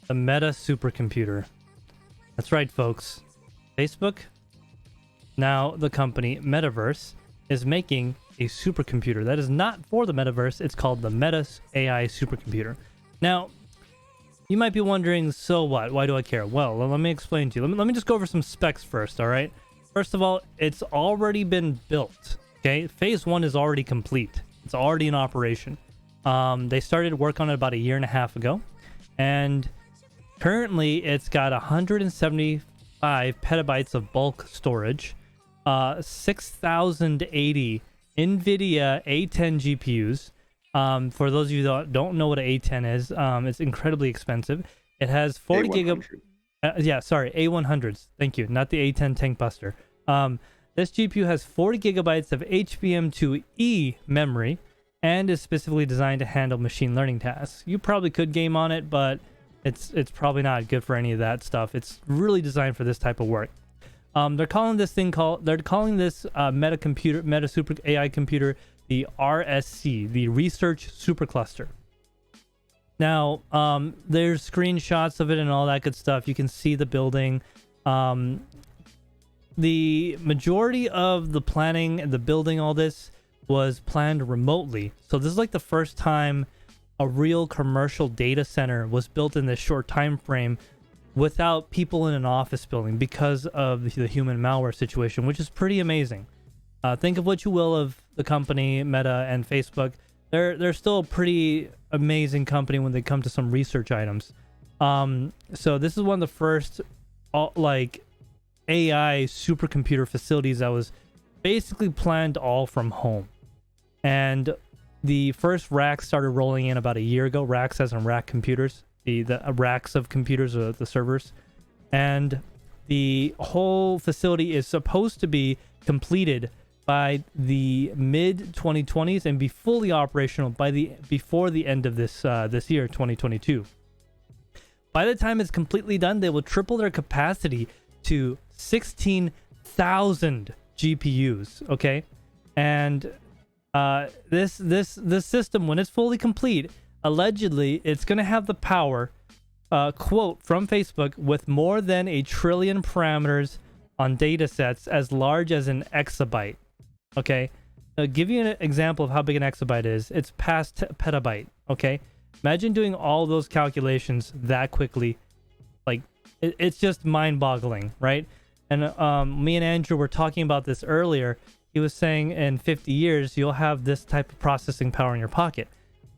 The Meta Supercomputer. That's right, folks. Facebook, now the company Metaverse, is making a supercomputer that is not for the metaverse. It's called the Meta AI Supercomputer. Now, you might be wondering, so what? Why do I care? Well, let me explain to you. Let me just go over some specs first, all right? First of all, it's already been built, okay? Phase 1 is already complete. It's already in operation. They started work on it about a year and a half ago, and currently it's got 175 petabytes of bulk storage, 6,080 NVIDIA A10 GPUs. For those of you that don't know what an A10 is, it's incredibly expensive. It has 40 gigabytes. A100s. Thank you. Not the A10 Tank Buster. This GPU has 40 gigabytes of HBM2E memory and is specifically designed to handle machine learning tasks. You probably could game on it, but it's probably not good for any of that stuff. It's really designed for this type of work. They're calling this Meta Super AI computer the RSC, the Research Supercluster. Now, there's screenshots of it and all that good stuff. You can see the building. The majority of the planning and the building, all this was planned remotely. So this is like the first time a real commercial data center was built in this short time frame without people in an office building because of the human malware situation, which is pretty amazing. Think of what you will of the company Meta and Facebook. They're still a pretty amazing company when they come to some research items. So this is one of the first like AI supercomputer facilities that was basically planned all from home. And the first racks started rolling in about a year ago. Racks as in rack computers, the racks of computers, the servers. And the whole facility is supposed to be completed by the mid 2020s and be fully operational before the end of this year, 2022. By the time it's completely done, they will triple their capacity to 16,000 GPUs. Okay, and this system, when it's fully complete, allegedly it's going to have the power, quote from Facebook, with more than 1 trillion parameters on data sets as large as an exabyte. Okay, I'll give you an example of how big an exabyte is. It's past petabyte. Okay, imagine doing all those calculations that quickly. Like, it's just mind-boggling, right? And me and Andrew were talking about this earlier. He was saying in 50 years you'll have this type of processing power in your pocket.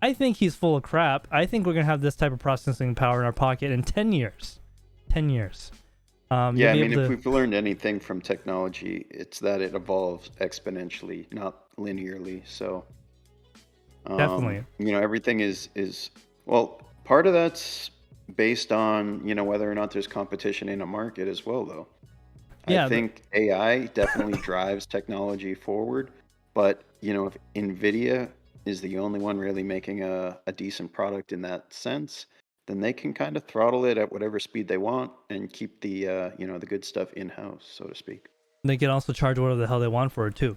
I think he's full of crap. I think we're gonna have this type of processing power in our pocket in 10 years. 10 years. Yeah, I mean, if we've learned anything from technology, it's that it evolves exponentially, not linearly. So, definitely, everything is well, part of that's based on, whether or not there's competition in a market as well, though. Yeah, I think AI definitely drives technology forward, but, if NVIDIA is the only one really making a decent product in that sense, then they can kind of throttle it at whatever speed they want and keep the the good stuff in-house, so to speak. they can also charge whatever the hell they want for it too.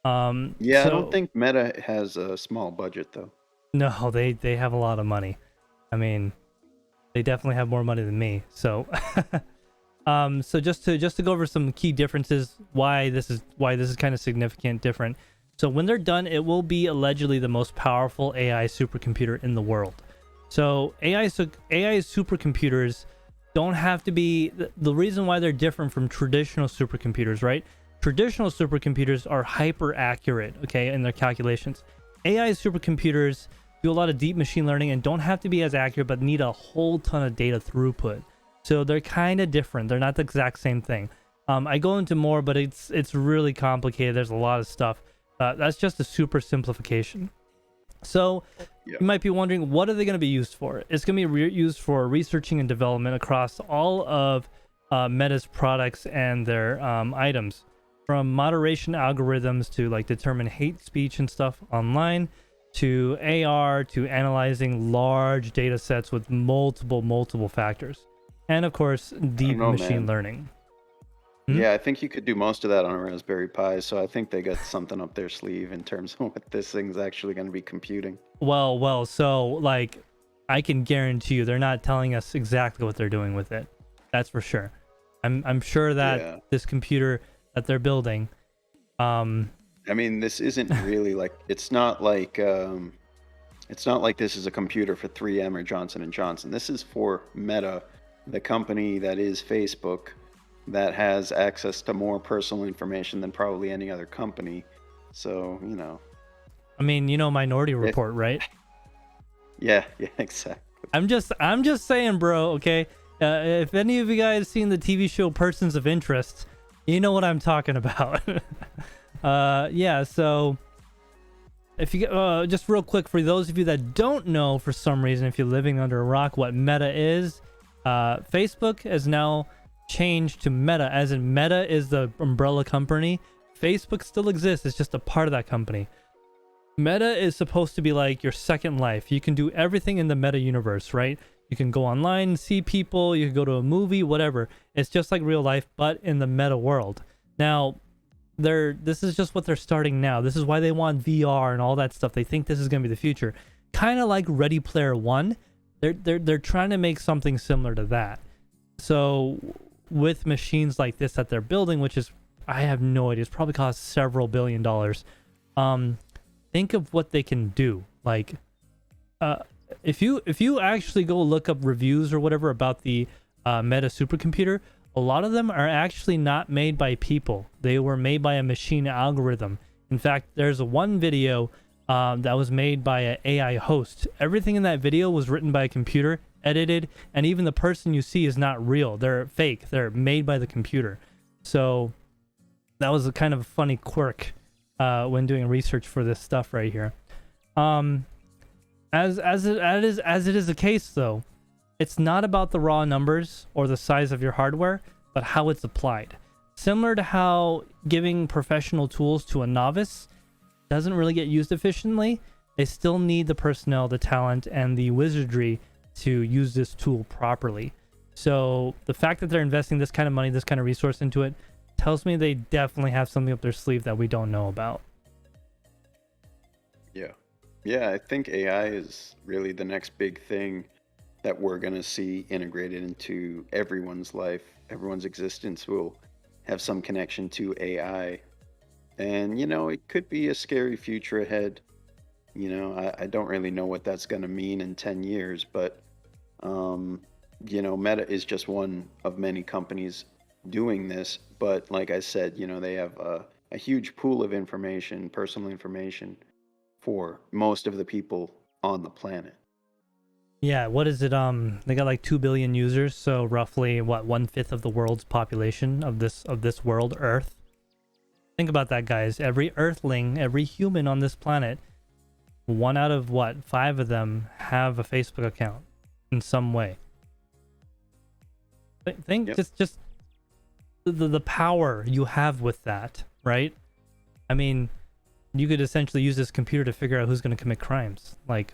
Yeah, I don't think Meta has a small budget though. No, they have a lot of money. I mean, they definitely have more money than me. So, so just to go over some key differences, why this is kind of significant, different. So when they're done, it will be allegedly the most powerful AI supercomputer in the world. So AI supercomputers don't have to be the reason why they're different from traditional supercomputers, right? Traditional supercomputers are hyper accurate, okay, in their calculations. AI supercomputers do a lot of deep machine learning and don't have to be as accurate, but need a whole ton of data throughput. So they're kind of different. They're not the exact same thing. I go into more, but it's really complicated. There's a lot of stuff. That's just a super simplification. So you might be wondering, what are they going to be used for? It's going to be used for researching and development across all of Meta's products and their items, from moderation algorithms to like determine hate speech and stuff online, to AR, to analyzing large data sets with multiple factors, and of course deep machine learning. Yeah, I think you could do most of that on a Raspberry Pi, so I think they got something up their sleeve in terms of what this thing's actually going to be computing. Well, so like I can guarantee you they're not telling us exactly what they're doing with it. That's for sure. I'm sure that this computer that they're building, I mean, this isn't really like, it's not like this is a computer for 3M or Johnson and Johnson. This is for Meta, the company that is Facebook, that has access to more personal information than probably any other company. So, you know. I mean, you know, Minority Report, right? Yeah, exactly. I'm just saying, bro. Okay, if any of you guys seen the TV show Persons of Interest, you know what I'm talking about. Yeah. So, if you just real quick for those of you that don't know, for some reason, if you're living under a rock, what Meta is, Facebook has now changed to Meta, as in Meta is the umbrella company. Facebook still exists. It's just a part of that company. Meta is supposed to be like your second life. You can do everything in the Meta universe, right? You can go online, see people, you can go to a movie, whatever. It's just like real life, but in the Meta world. Now, this is just what they're starting now. This is why they want VR and all that stuff. They think this is going to be the future. Kind of like Ready Player One. They're trying to make something similar to that. So with machines like this that they're building, which is, I have no idea, it's probably cost several $1 billion. Think of what they can do. Like, if you actually go look up reviews or whatever about the Meta supercomputer, a lot of them are actually not made by people. They were made by a machine algorithm. In fact, there's one video that was made by an AI host. Everything in that video was written by a computer, edited, and even the person you see is not real. They're fake. They're made by the computer. So that was a kind of a funny quirk when doing research for this stuff right here. As it is the case though, it's not about the raw numbers or the size of your hardware, but how it's applied. Similar to how giving professional tools to a novice doesn't really get used efficiently, they still need the personnel, the talent, and the wizardry to use this tool properly. So the fact that they're investing this kind of money, this kind of resource into it, tells me they definitely have something up their sleeve that we don't know about. Yeah, I think AI is really the next big thing that we're going to see integrated into everyone's life. Everyone's existence will have some connection to AI. And, you know, it could be a scary future ahead. You know, I don't really know what that's going to mean in 10 years, but, you know, Meta is just one of many companies doing this. But like I said, you know, they have a huge pool of information, personal information, for most of the people on the planet. Yeah, what is it? They got like 2 billion users, so roughly what, 1/5 of the world's population of this world, Earth. Think about that, guys. Every Earthling, every human on this planet, 1 out of what, 5 of them have a Facebook account in some way. Think just the power you have with that, right? I mean, you could essentially use this computer to figure out who's going to commit crimes, like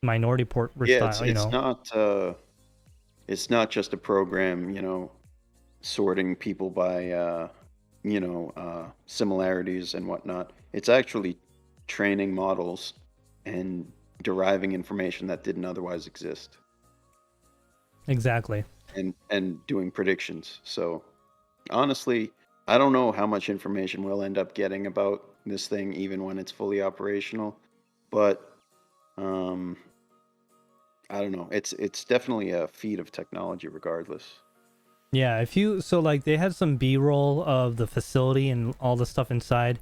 Minority Report style. You know, it's not just a program, you know, sorting people by you know, similarities and whatnot. It's actually training models and deriving information that didn't otherwise exist. Exactly. And doing predictions. So honestly, I don't know how much information we'll end up getting about this thing even when it's fully operational, but I don't know. It's definitely a feat of technology regardless. Yeah, so like they had some B-roll of the facility and all the stuff inside,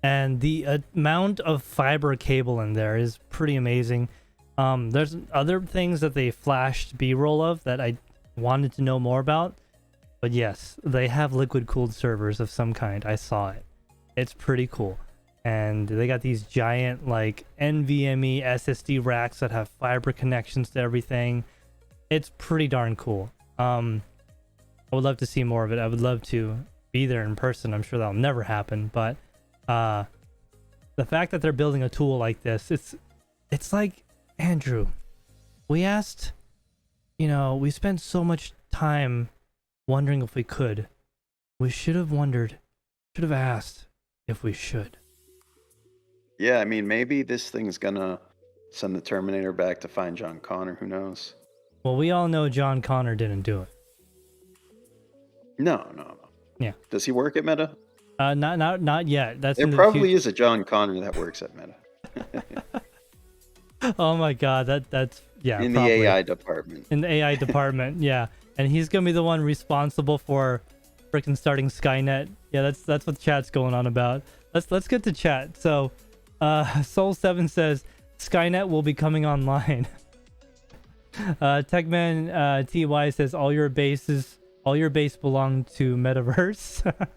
and the amount of fiber cable in there is pretty amazing. There's other things that they flashed B-roll of that I wanted to know more about, but yes, they have liquid cooled servers of some kind. I saw it. It's pretty cool. And they got these giant like NVMe SSD racks that have fiber connections to everything. It's pretty darn cool. I would love to see more of it. I would love to be there in person. I'm sure that'll never happen, but the fact that they're building a tool like this, it's like, Andrew, we asked, you know, we spent so much time wondering if we could. We should have asked if we should. Yeah, I mean, maybe this thing's gonna send the Terminator back to find John Connor. Who knows? Well, we all know John Connor didn't do it. No. Yeah. Does he work at Meta? Not yet. That's There in the probably future. is a John Connor that works at Meta. Oh my God, that's yeah. In probably. the AI department. In the AI department, yeah. And he's gonna be the one responsible for freaking starting Skynet. Yeah, that's what chat's going on about. Let's get to chat. So, Soul7 says Skynet will be coming online. Techman TY says all your base belong to Metaverse.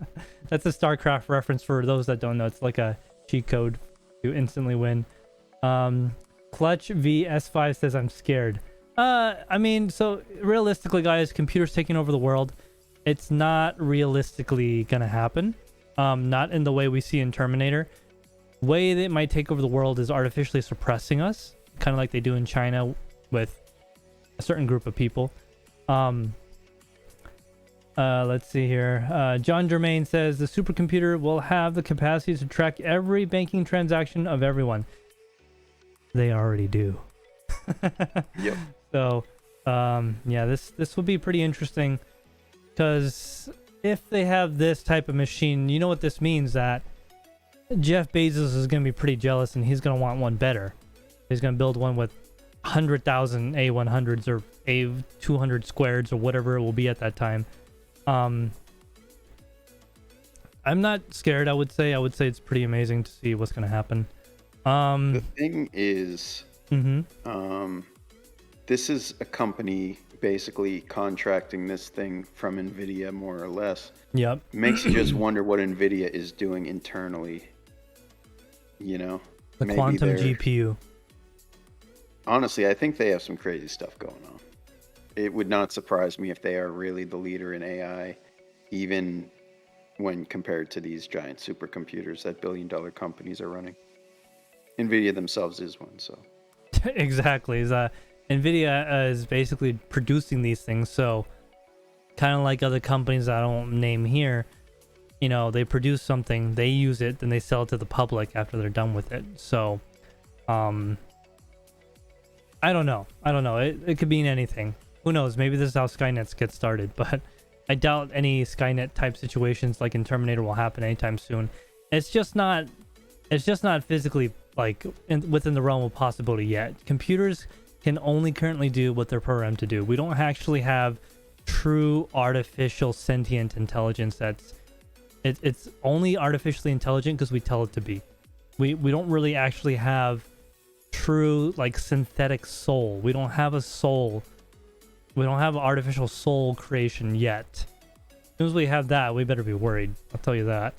That's a StarCraft reference for those that don't know. It's like a cheat code to instantly win. Clutch VS5 says I'm scared. I mean, so realistically, guys, computers taking over the world, it's not realistically gonna happen. Not in the way we see in Terminator. Way that it might take over the world is artificially suppressing us, kind of like they do in China with a certain group of people. Let's see here. John Germain says the supercomputer will have the capacity to track every banking transaction of everyone. They already do. Yep. So, yeah, this will be pretty interesting, because if they have this type of machine, you know what this means, that Jeff Bezos is going to be pretty jealous, and he's going to want one better. He's going to build one with 100,000 A100s or A200 squareds or whatever it will be at that time. I'm not scared. I would say it's pretty amazing to see what's going to happen. The thing is, this is a company basically contracting this thing from NVIDIA, more or less. Yep. Makes you just wonder what NVIDIA is doing internally. You know? The quantum GPU. Honestly, I think they have some crazy stuff going on. It would not surprise me if they are really the leader in AI, even when compared to these giant supercomputers that billion-dollar companies are running. NVIDIA themselves is one, so. Exactly. NVIDIA is basically producing these things, so kind of like other companies I don't name here, you know, they produce something, they use it, then they sell it to the public after they're done with it. So, I don't know. It could mean anything. Who knows? Maybe this is how Skynets get started, but I doubt any Skynet type situations like in Terminator will happen anytime soon. It's just not physically within the realm of possibility yet. Computers can only currently do what they're programmed to do. We don't actually have true artificial sentient intelligence. It's only artificially intelligent because we tell it to be. We don't really actually have true synthetic soul. We don't have a soul. We don't have artificial soul creation yet. As soon as we have that, we better be worried. I'll tell you that.